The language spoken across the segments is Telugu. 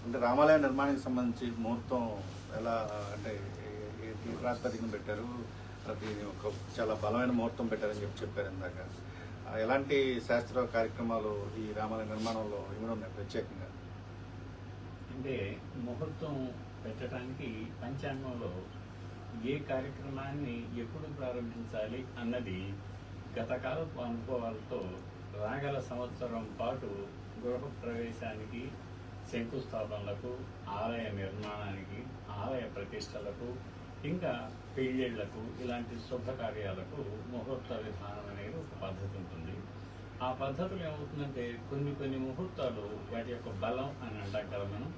అంటే రామాలయ నిర్మాణానికి సంబంధించి ముహూర్తం ఎలా అంటే ఈ ప్రాతిపదికన పెట్టారు, అది ఒక చాలా బలమైన ముహూర్తం పెట్టారని చెప్పారు ఇందాక. ఎలాంటి శాస్త్ర కార్యక్రమాలు ఈ రామాలయ నిర్మాణంలో ఏమైనా ప్రత్యేకంగా? అంటే ముహూర్తం పెట్టడానికి పంచాంగంలో ఏ కార్యక్రమాన్ని ఎప్పుడు ప్రారంభించాలి అన్నది గతకాలపు అనుభవాలతో రాగల సంవత్సరం పాటు గృహప్రవేశానికి, శంకుస్థాపనలకు, ఆలయ నిర్మాణానికి, ఆలయ ప్రతిష్టలకు, ఇంకా పెళ్ళిళ్లకు, ఇలాంటి శుభకార్యాలకు ముహూర్త విధానం అనేది ఒక పద్ధతి ఉంటుంది. ఆ పద్ధతులు ఏమవుతుందంటే కొన్ని ముహూర్తాలు వాటి యొక్క బలం అని అంటాం కదా మనం.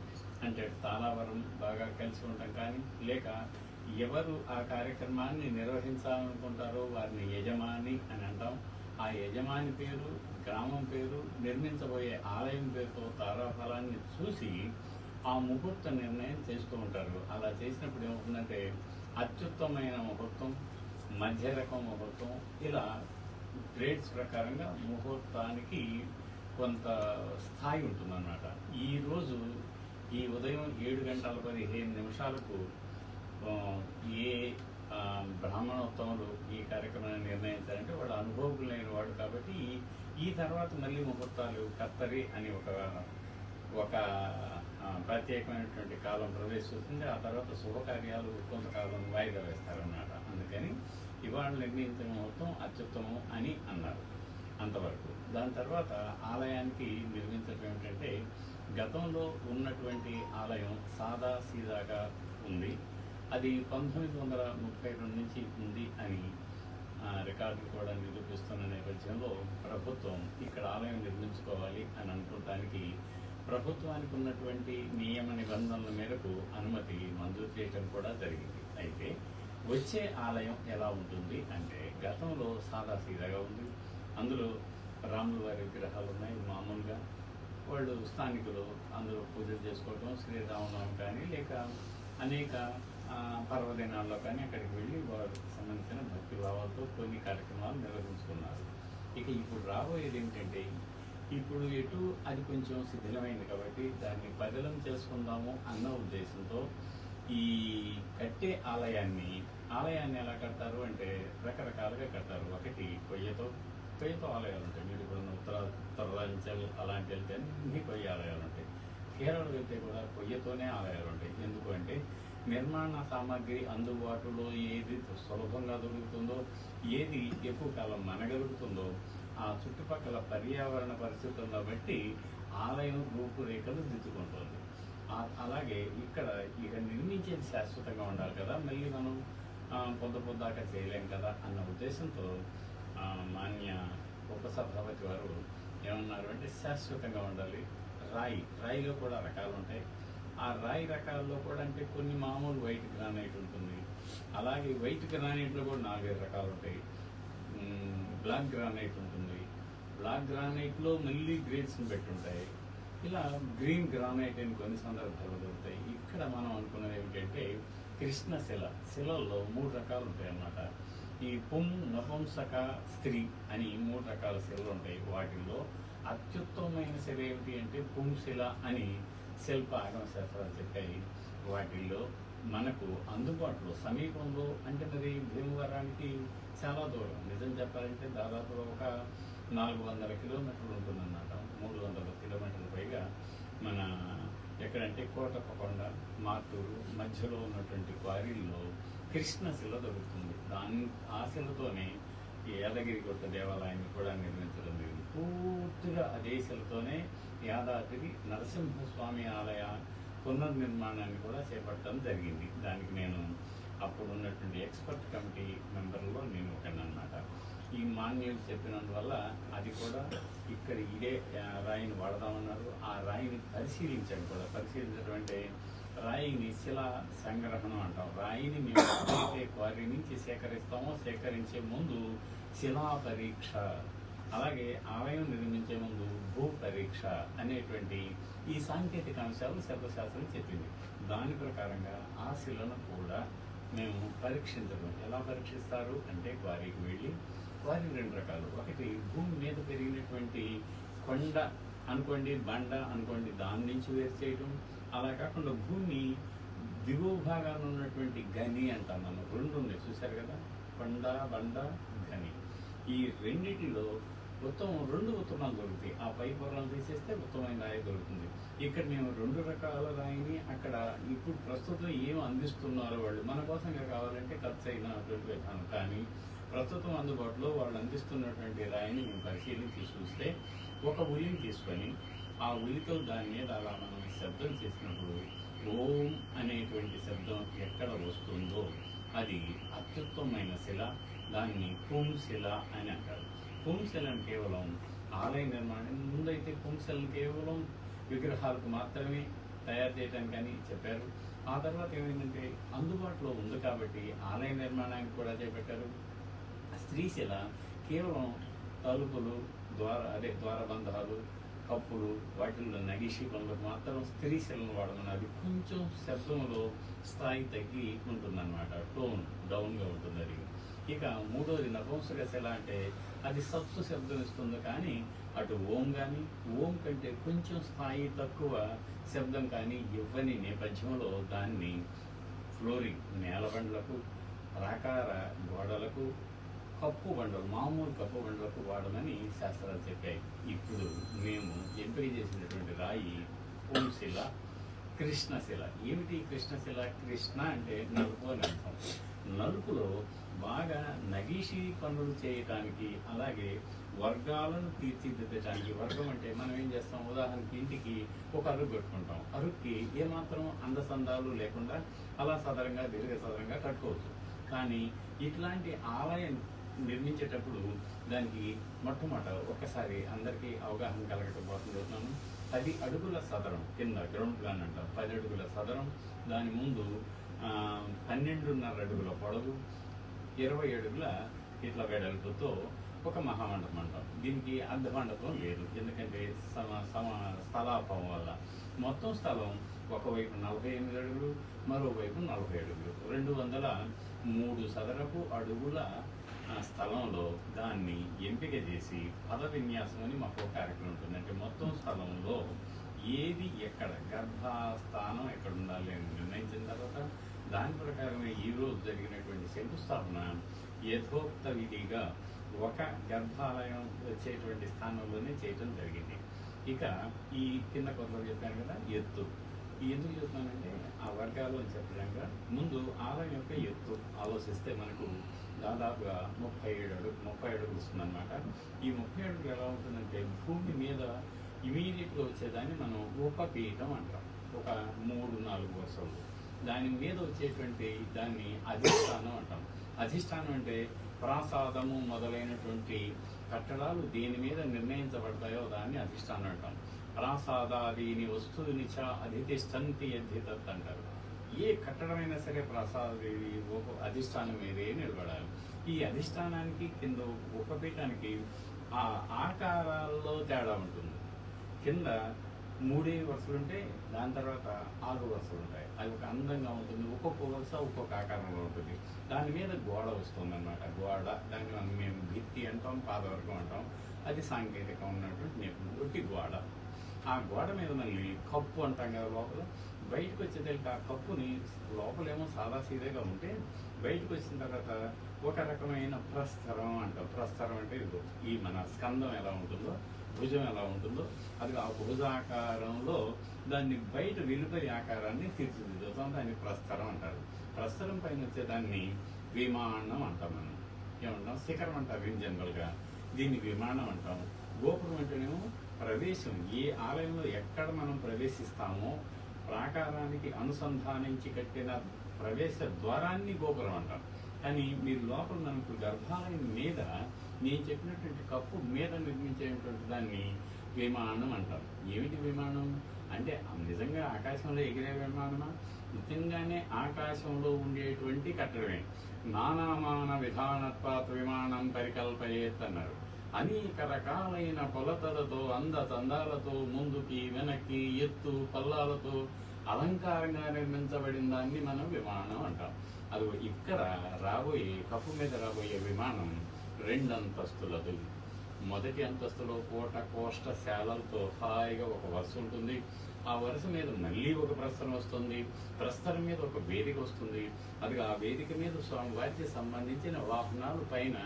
అంటే తాళావరం బాగా కలిసి ఉంటాం, కానీ లేక ఎవరు ఆ కార్యక్రమాన్ని నిర్వహించాలనుకుంటారో వారిని యజమాని అని అంటాం. ఆ యజమాని పేరు, గ్రామం పేరు, నిర్మించబోయే ఆలయం పేరుతో తారాఫలాన్ని చూసి ఆ ముహూర్త నిర్ణయం చేస్తూ ఉంటారు. అలా చేసినప్పుడు ఏమవుతుందంటే అత్యుత్తమైన ముహూర్తం, మధ్య రకం ముహూర్తం, ఇలా గ్రేడ్స్ ప్రకారంగా ముహూర్తానికి కొంత స్థాయి ఉంటుందన్నమాట. ఈరోజు ఈ ఉదయం 7:15 ఏ బ్రాహ్మణోత్తములు ఈ కార్యక్రమాన్ని నిర్ణయించారంటే వాళ్ళు అనుభవకులు లేని వాడు కాబట్టి ఈ తర్వాత మళ్ళీ ముహూర్తాలు కత్తరి అని ఒక ప్రత్యేకమైనటువంటి కాలం ప్రవేశిస్తుంది. ఆ తర్వాత శుభకార్యాలు కొంతకాలం వాయిదా వేస్తారన్నమాట. అందుకని ఇవాళ నిర్ణయించిన ముహూర్తం అత్యుత్తమం అని అన్నారు అంతవరకు. దాని తర్వాత ఆలయానికి నిర్మించడం ఏమిటంటే, గతంలో ఉన్నటువంటి ఆలయం సాదా సీదాగా ఉంది. అది 1932 నుంచి ఉంది అని రికార్డులు కూడా నిరూపిస్తున్న నేపథ్యంలో ప్రభుత్వం ఇక్కడ ఆలయం నిర్మించుకోవాలి అని అనుకోవటానికి ప్రభుత్వానికి ఉన్నటువంటి నియమ నిబంధనల మేరకు అనుమతి మంజూరు చేయడం కూడా జరిగింది. అయితే వచ్చే ఆలయం ఎలా ఉంటుంది అంటే, గతంలో సాదా సీదాగా ఉంది. అందులో రాముల వారి విగ్రహాలు ఉన్నాయి. మామూలుగా వాళ్ళు స్థానికులు అందులో పూజలు చేసుకోవటం, శ్రీరామనవమి కానీ లేక అనేక పర్వదినాల్లో కానీ అక్కడికి వెళ్ళి వారికి సంబంధించిన భక్తి భావాలతో కొన్ని కార్యక్రమాలు నిర్వహించుకున్నారు. ఇక ఇప్పుడు రాబోయేది ఏమిటంటే, ఇప్పుడు ఎటు అది కొంచెం శిథిలమైంది కాబట్టి దాన్ని బదిలం చేసుకుందాము అన్న ఉద్దేశంతో ఈ కట్టే ఆలయాన్ని ఎలా కడతారు అంటే రకరకాలుగా కడతారు. ఒకటి కొయ్యతో ఆలయాలు ఉంటాయి. మీరు ఇప్పుడు ఉత్తరాంచల్ అలాంటి వెళ్తే అన్ని కొయ్య ఆలయాలు ఉంటాయి. కేరళ వెళ్తే కూడా కొయ్యతోనే ఆలయాలు ఉంటాయి. ఎందుకు అంటే నిర్మాణ సామాగ్రి అందుబాటులో ఏది సులభంగా దొరుకుతుందో, ఏది ఎక్కువ కాలం మనగలుగుతుందో ఆ చుట్టుపక్కల పర్యావరణ పరిస్థితులను బట్టి ఆలయం రూపురేఖలు దిద్దుకుంటుంది. అలాగే ఇక్కడ ఇక నిర్మించేది శాశ్వతంగా ఉండాలి కదా, మళ్ళీ మనం పొద్దాకా చేయలేం కదా అన్న ఉద్దేశంతో మాన్య ఉపసభాపతి వారు ఏమన్నారు అంటే, శాశ్వతంగా ఉండాలి. రాయిలో కూడా రకాలు ఉంటాయి. ఆ రాయి రకాల్లో కూడా అంటే కొన్ని మామూలు వైట్ గ్రానైట్ ఉంటుంది. అలాగే వైట్ గ్రానైట్లో కూడా 4-5 రకాలు ఉంటాయి. బ్లాక్ గ్రానైట్ ఉంటుంది. బ్లాక్ గ్రానైట్లో మళ్ళీ గ్రేడ్స్ని పెట్టుంటాయి. ఇలా గ్రీన్ గ్రానైట్ అని కొన్ని సందర్భాలు దొరుకుతాయి. ఇక్కడ మనం అనుకున్నది ఏమిటంటే, శిలల్లో 3 రకాలు ఉంటాయి అన్నమాట. ఈ నపుంసక, స్త్రీ అని 3 రకాల శిలలు ఉంటాయి. వాటిల్లో అత్యుత్తమమైన శిల ఏమిటి అంటే పుంశిల అని శిల్ప ఆగమ శాస్త్రాలు చెప్పాయి. వాటిల్లో మనకు అందుబాటులో సమీపంలో అంటే మరి భీమవరానికి చాలా దూరం, నిజం చెప్పాలంటే దాదాపుగా ఒక 400 కిలోమీటర్లు ఉంటుందన్నమాట. 300 కిలోమీటర్ల పైగా మన ఎక్కడంటే కోటప్పకొండ, మార్టూరు మధ్యలో ఉన్నటువంటి క్వారీల్లో కృష్ణశిల దొరుకుతుంది. ఆ శిలతోనే ఈ యాదగిరిగుట్ట దేవాలయాన్ని కూడా నిర్మించడం జరిగింది. పూర్తిగా అదే శిలతోనే యాదాద్రి నరసింహస్వామి ఆలయ పునర్నిర్మాణాన్ని కూడా చేపట్టడం జరిగింది. దానికి నేను అప్పుడు ఉన్నటువంటి ఎక్స్పర్ట్ కమిటీ మెంబర్లో నేను ఒకనమాట. ఈ మాన్యులు చెప్పినందువల్ల అది కూడా ఇక్కడ ఇదే రాయిని వాడదామన్నారు. ఆ రాయిని పరిశీలించడం కూడా, పరిశీలించడం అంటే రాయిని శిలా సంగ్రహణం అంటాం. రాయిని మేము ఎప్పుడైతే క్వారీ నుంచి సేకరించే ముందు శిలా పరీక్ష, అలాగే ఆలయం నిర్మించే ముందు భూ పరీక్ష అనేటువంటి ఈ సాంకేతిక అంశాలు శిల్పశాస్త్రం చెప్పింది. దాని ప్రకారంగా ఆ శిలను కూడా మేము పరీక్షించడం. ఎలా పరీక్షిస్తారు అంటే, క్వారీకి వెళ్ళి, క్వారీ 2 రకాలు. ఒకటి భూమి మీద పెరిగినటువంటి కొండ అనుకోండి, బండ అనుకోండి, దాని నుంచి వేరు చేయటం. అలా కాకుండా భూమి దిగువ భాగాన ఉన్నటువంటి గని అంటాం మనం. రెండు ఉన్నాయి చూశారు కదా, కొండ బండ గని. ఈ రెండిటిలో ఉత్తమం 2 ఉత్తమాలు దొరుకుతాయి. ఆ పై పొరలను తీసేస్తే ఉత్తమమైన రాయి దొరుకుతుంది. ఇక్కడ మేము 2 రకాల రాయిని అక్కడ ఇప్పుడు ప్రస్తుతం ఏం అందిస్తున్నారో వాళ్ళు మన కోసంగా కావాలంటే ఖర్చు అయినటువంటి విధానం, కానీ ప్రస్తుతం అందుబాటులో వాళ్ళు అందిస్తున్నటువంటి రాయిని మేము పరిశీలించి చూస్తే ఒక ఉలిని తీసుకొని ఆ ఉలితో దాని మీద అలా మనం శబ్దం చేసినప్పుడు ఓం అనేటువంటి శబ్దం ఎక్కడ వస్తుందో అది అత్యుత్తమైన శిల. దాన్ని పుంశిల అని అంటారు. పుంశిలను కేవలం ఆలయ నిర్మాణం ముందైతే పుంశలను కేవలం విగ్రహాలకు మాత్రమే తయారు చేయడానికి అని చెప్పారు. ఆ తర్వాత ఏమైందంటే అందుబాటులో ఉంది కాబట్టి ఆలయ నిర్మాణానికి కూడా చేపట్టారు. స్త్రీశిల కేవలం తలుపులు, ద్వారబంధాలు, కప్పులు, వాటిల్లో నగిషి పనులకు మాత్రం స్త్రీశిలను వాడమని. అది కొంచెం శబ్దంలో స్థాయి తగ్గి ఉంటుందన్నమాట, టోన్ డౌన్గా ఉంటుంది అది. ఇక మూడోది నపుంసక శిల అంటే అది సత్సు శబ్దం ఇస్తుంది, కానీ అటు ఓం కానీ ఓం కంటే కొంచెం స్థాయి తక్కువ శబ్దం కానీ ఇవ్వని నేపథ్యంలో దాన్ని ఫ్లోరింగ్, నేలబండ్లకు, ప్రాకార గోడలకు, కప్పు బండలు, మామూలు కప్పు బండలకు వాడమని శాస్త్రాలు చెప్పాయి. ఇప్పుడు మేము ఎంపిక చేసినటువంటి రాయి పుంశిల, కృష్ణశిల. ఏమిటి కృష్ణశిల? కృష్ణ అంటే నలుపు అని అర్థం. నలుపులో బాగా నగీషి పనులు చేయటానికి, అలాగే వర్గాలను తీర్చిదిద్దటానికి. వర్గం అంటే మనం ఏం చేస్తాం, ఉదాహరణకి ఇంటికి ఒక అరుగు కట్టుకుంటాం. అరుగుకి ఏమాత్రం అందసందాలు లేకుండా అలా సదరంగా దీర్ఘ సదరంగా కట్టుకోవచ్చు. కానీ ఇట్లాంటి ఆలయం నిర్మించేటప్పుడు దానికి మొట్టమొదట ఒకసారి అందరికీ అవగాహన కలగకపోతున్నాను. 10 అడుగుల సదరం కింద గ్రౌండ్ ప్లాన్ అంటాం. 10 అడుగుల సదరం, దాని ముందు 12.5 అడుగుల పొడవు, 20 అడుగుల ఇట్లా వెడల్పుతో ఒక మహామండపం అంటాం. దీనికి అర్ధమండపం లేదు, ఎందుకంటే స్థలాభావం వల్ల. మొత్తం స్థలం ఒకవైపు 48 అడుగులు, మరోవైపు 40 అడుగులు, 203 చదరపు అడుగుల స్థలంలో దాన్ని ఎంపిక చేసి పద విన్యాసం అని మాకు ఒక కార్యక్రమం ఉంటుంది. అంటే మొత్తం స్థలంలో ఏది ఎక్కడ గర్భస్థానం ఎక్కడ ఉండాలి అని నిర్ణయించిన తర్వాత దాని ప్రకారమే ఈరోజు జరిగినటువంటి శంకుస్థాపన యథోక్త విధిగా ఒక గర్భాలయం వచ్చేటువంటి స్థానంలోనే చేయటం జరిగింది. ఇక ఈ కింద కొత్తలో చెప్పాను కదా, ఎత్తు. ఎందుకు చెప్తున్నానంటే ఆ వర్గాలు అని చెప్పడానికి ముందు ఆలయం యొక్క ఎత్తు ఆలోచిస్తే మనకు దాదాపుగా 30 అడుగులు వస్తుందన్నమాట. ఈ 30 అడుగులు ఎలా ఉంటుందంటే భూమి మీద ఇమీడియట్గా వచ్చేదాన్ని మనం ఉపపీఠం అంటాం. ఒక 3-4 వరుసలు దాని మీద వచ్చేటువంటి దాన్ని అధిష్టానం అంటాం. అధిష్టానం అంటే ప్రాసాదము మొదలైనటువంటి కట్టడాలు దేని మీద నిర్ణయించబడతాయో దాన్ని అధిష్టానం అంటాం. ప్రాసాదాదీని వస్తువుని చ అధితిష్టంతి అధితత్ అంటారు. ఏ కట్టడమైనా సరే ప్రాసాదేవి ఒక అధిష్టానం మీదే నిలబడాలి. ఈ అధిష్టానానికి కింద ఉపపీఠానికి ఆ ఆకారాల్లో తేడా ఉంటుంది. కింద 3 వరుసలు ఉంటే దాని తర్వాత 6 వరుసలు ఉంటాయి. అది ఒక అందంగా ఉంటుంది. ఒక్కొక్క వరుస ఒక్కొక్క ఆకారంలో ఉంటుంది. దాని మీద గోడ వస్తుంది అన్నమాట. గోడ దాన్ని మేము భిత్తి అంటాం, పాదవర్గం అంటాం. అది సాంకేతికం ఉన్నటువంటి నిపుణుడి గోడ. ఆ గోడ మీద మళ్ళీ కప్పు అంటాం కదా, లోపల బయటకు వచ్చేదానికి ఆ కప్పుని లోపలేమో సాదాసీదాగా ఉంటే బయటకు వచ్చిన తర్వాత ఒక రకమైన ప్రస్తరం అంటాం. ప్రస్తరం అంటే ఇదిగో ఈ మన స్కందం ఎలా ఉంటుందో, భుజం ఎలా ఉంటుందో అది ఆ భుజాకారంలో దాన్ని బయట వెలుపలి ఆకారాన్ని తీర్చిదిద్దుతాం. దాన్ని ప్రస్తరం అంటారు. ప్రస్తరం పైన వచ్చేదాన్ని విమానం అంటాం. మనం ఏమంటాం, శిఖరం అంటారు ఇన్ జనరల్గా. దీన్ని విమానం అంటాం. గోపురం అంటేనేమో ప్రవేశం. ఏ ఆలయంలో ఎక్కడ మనం ప్రవేశిస్తామో ప్రాకారానికి అనుసంధానించి కట్టిన ప్రవేశ ద్వారాన్ని గోపురం అంటాం. కానీ మీరు లోపల మనకు గర్భాలయం మీద నేను చెప్పినటువంటి కప్పు మీద నిర్మించేటువంటి దాన్ని విమానం అంటాం. ఏమిటి విమానం అంటే నిజంగా ఆకాశంలో ఎగిరే విమానమా? నిజంగానే ఆకాశంలో ఉండేటువంటి కట్టడమే. నానామాన విధానత్వాత్ విమానం పరికల్పయేత్ అన్నారు. అనేక రకాలైన కొలతలతో, అందచందాలతో, ముందుకి వెనక్కి ఎత్తు పల్లాలతో అలంకారంగా నిర్మించబడిన దాన్ని మనం విమానం అంటాం. అది ఇక్కడ రాబోయే కప్పు మీద రాబోయే విమానం 2 అంతస్తులది. మొదటి అంతస్తులో కోష్ట శాలలతో హాయిగా ఒక వరుస ఉంటుంది. ఆ వరుస మీద మళ్ళీ ఒక ప్రస్తరం వస్తుంది. ప్రస్తరం మీద ఒక వేదిక వస్తుంది. అది ఆ వేదిక మీద స్వామివారికి సంబంధించిన వాహనాలు పైన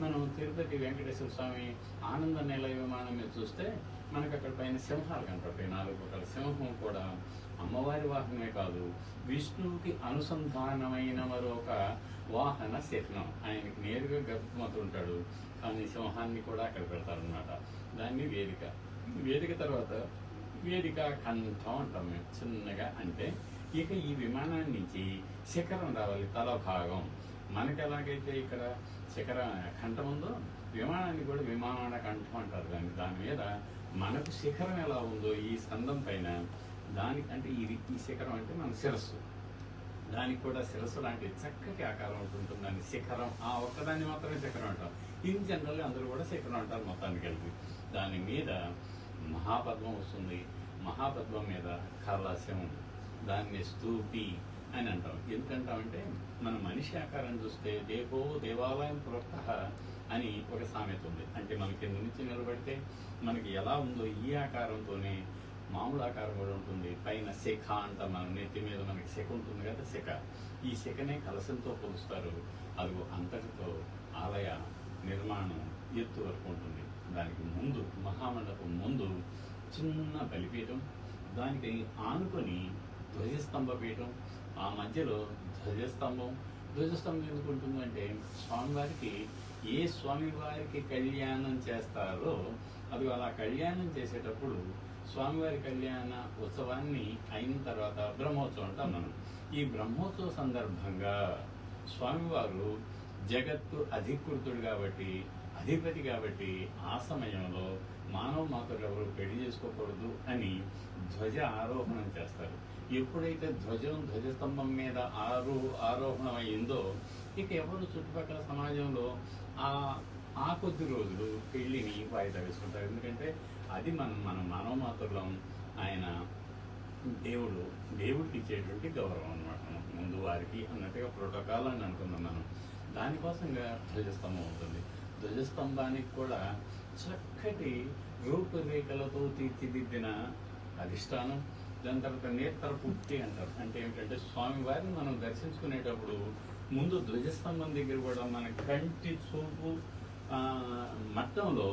మనం తిరుపతి వెంకటేశ్వర స్వామి ఆనంద నిలయ విమానం మీద చూస్తే మనకు అక్కడ పైన సింహాలు కనపడతాయి. 4 పక్కల సింహం కూడా అమ్మవారి వాహనమే కాదు, విష్ణువుకి అనుసంధానమైన మరొక వాహన శకనం. ఆయనకి నేరుగా గర్భమవుతుంటాడు, కానీ సింహాన్ని కూడా అక్కడ పెడతారనమాట. దాన్ని వేదిక. వేదిక తర్వాత వేదిక కంఠం అంటాం మేము చిన్నగా. అంటే ఇక ఈ విమానాన్ని నుంచి శిఖరం రావాలి, తల భాగం. మనకి ఎలాగైతే ఇక్కడ శిఖర కంఠం ఉందో విమానాన్ని కూడా విమాన కంఠం అంటారు. దాని మీద మనకు శిఖరం ఎలా ఉందో ఈ స్కందం పైన దానికంటే ఈ శిఖరం అంటే మన శిరస్సు, దానికి కూడా శిరస్సు లాంటి చక్కటి ఆకారం ఉంటుంటుంది. దాన్ని శిఖరం, ఆ ఒక్కదాన్ని మాత్రమే శిఖరం అంటారు. ఇన్ జనరల్గా అందరూ కూడా శిఖరం అంటారు మొత్తానికి కలిపి. దాని మీద మహాపద్మం వస్తుంది. మహాపద్మం మీద కలశం, దాన్ని స్తూపి అని అంటాం. ఎందుకంటామంటే మన మనిషి ఆకారం చూస్తే దేవో దేవాలయం ప్రోక్త అని ఒక సామెత ఉంది. అంటే మన కింద నుంచి నిలబడితే మనకి ఎలా ఉందో ఈ ఆకారంతోనే మామూలు ఆకారం కూడా ఉంటుంది. పైన శిఖ అంట, మన నెత్తి మీద మనకి శిఖ ఉంటుంది కదా, శిఖ. ఈ శిఖనే కలశంతో పోలుస్తారు. అది అంతటితో ఆలయ నిర్మాణం ఎత్తు వరకు ఉంటుంది. దానికి ముందు మహామండపం ముందు చిన్న బలిపీఠం, దానికి ఆనుకొని ధ్వజస్తంభ పీఠం, ఆ మధ్యలో ధ్వజస్తంభం. ధ్వజస్తంభం ఎందుకు ఉంటుందంటే స్వామివారికి ఏ స్వామివారికి కళ్యాణం చేస్తారో అది అలా కళ్యాణం చేసేటప్పుడు స్వామివారి కళ్యాణ ఉత్సవాన్ని అయిన తర్వాత బ్రహ్మోత్సవం అంటాం మనం. ఈ బ్రహ్మోత్సవ సందర్భంగా స్వామివారు జగత్తు అధికృతుడు కాబట్టి, అధిపతి కాబట్టి ఆ సమయంలో మానవ మాతలు ఎవరు పెళ్లి చేసుకోకూడదు అని ధ్వజ ఆరోహణం చేస్తారు. ఎప్పుడైతే ధ్వజస్తంభం మీద ఆరోహణం అయిందో ఇక ఎవరు చుట్టుపక్కల సమాజంలో ఆ కొద్ది రోజులు పెళ్లిని వాయిదా వేసుకుంటారు. ఎందుకంటే అది మన మానవ మాతృలం, ఆయన దేవుడికి ఇచ్చేటువంటి గౌరవం అనమాట. ముందు వారికి అన్నట్టుగా ప్రోటోకాల్ అని అనుకున్నాం మనం. దానికోసంగా ధ్వజస్తంభం ఉంటుంది. ధ్వజస్తంభానికి కూడా చక్కటి రూపురేఖలతో తీర్చిదిద్దిన అధిష్టానం. దాని తర్వాత నేత్ర పుట్టి అంటారు. అంటే ఏమిటంటే స్వామివారిని మనం దర్శించుకునేటప్పుడు ముందు ధ్వజస్తంభం దగ్గర కూడా మన కంటి చూపు మట్టంలో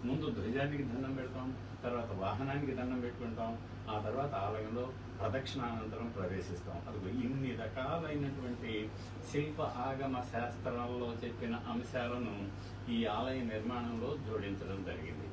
ముందు ధ్వజానికి దండం పెడతాం, తర్వాత వాహనానికి దండం పెట్టుకుంటాం, ఆ తర్వాత ఆలయంలో ప్రదక్షిణానంతరం ప్రవేశిస్తాం. అది ఇన్ని రకాలైనటువంటి శిల్ప ఆగమ శాస్త్రాల్లో చెప్పిన అంశాలను ఈ ఆలయ నిర్మాణంలో జోడించడం జరిగింది.